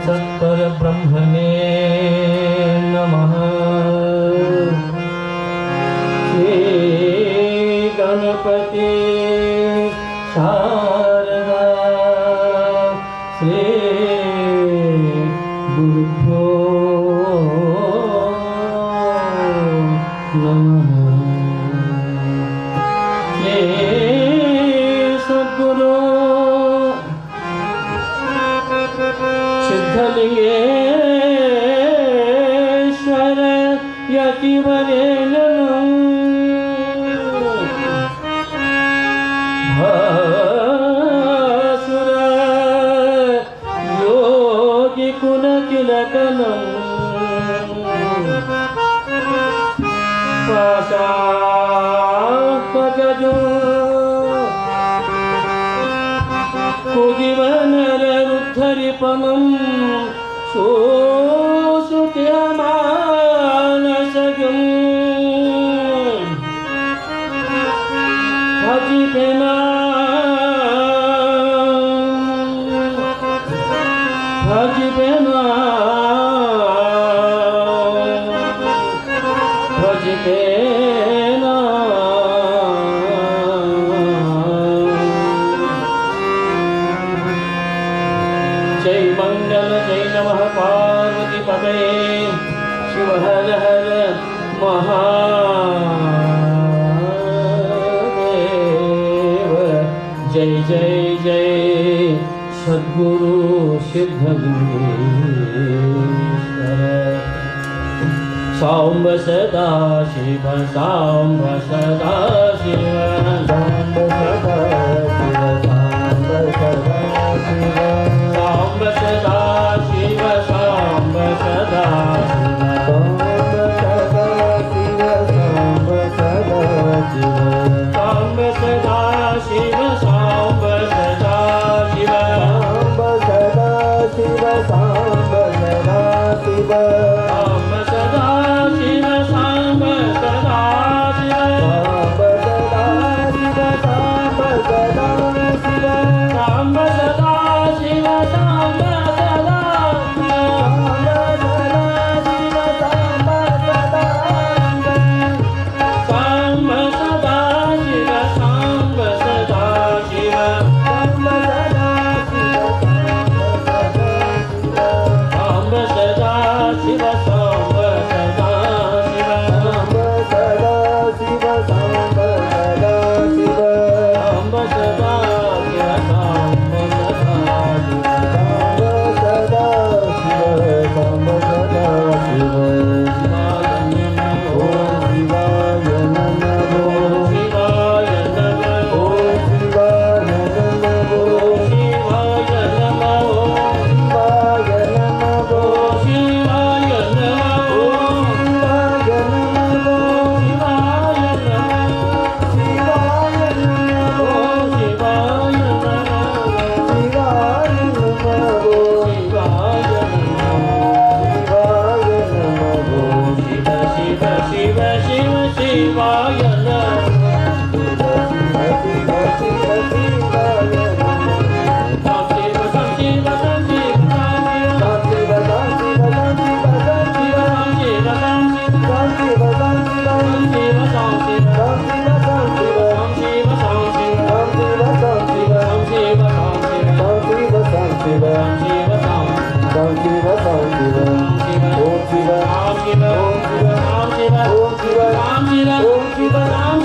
तत्सत्परब्रह्मणे नमः। श्री गणपती शारदा श्री गुरुभ्यो नमः। श्री सद्गुरु सिद्धलिंगेश्वर यतिवरेण्यं भासुर योगिकुलतिलकनं पाशापगजो कुदिवनररुद्धरिपमं शोषुतिरमानसगं भजिपेना भजिपेना भजिपेना जय मंगल जय नमः पार्वती पतये शिव हर हर महादेव। जय जय जय सद्गुरु सिद्धलिंगेश्वर। सांब सदा शिव सांब सदा शिव सांब सदा शिव सांब सदा शिव सांब सदा शिव सांब सदा शिव सांब सदा शिव सांब सदा शिव सांब सदा शिव सांब सदा शिव सांब सदा शिव सांब सदा शिव सांब सदा शिव सांब सदा शिव सांब सदा शिव सांब सदा Om Shiva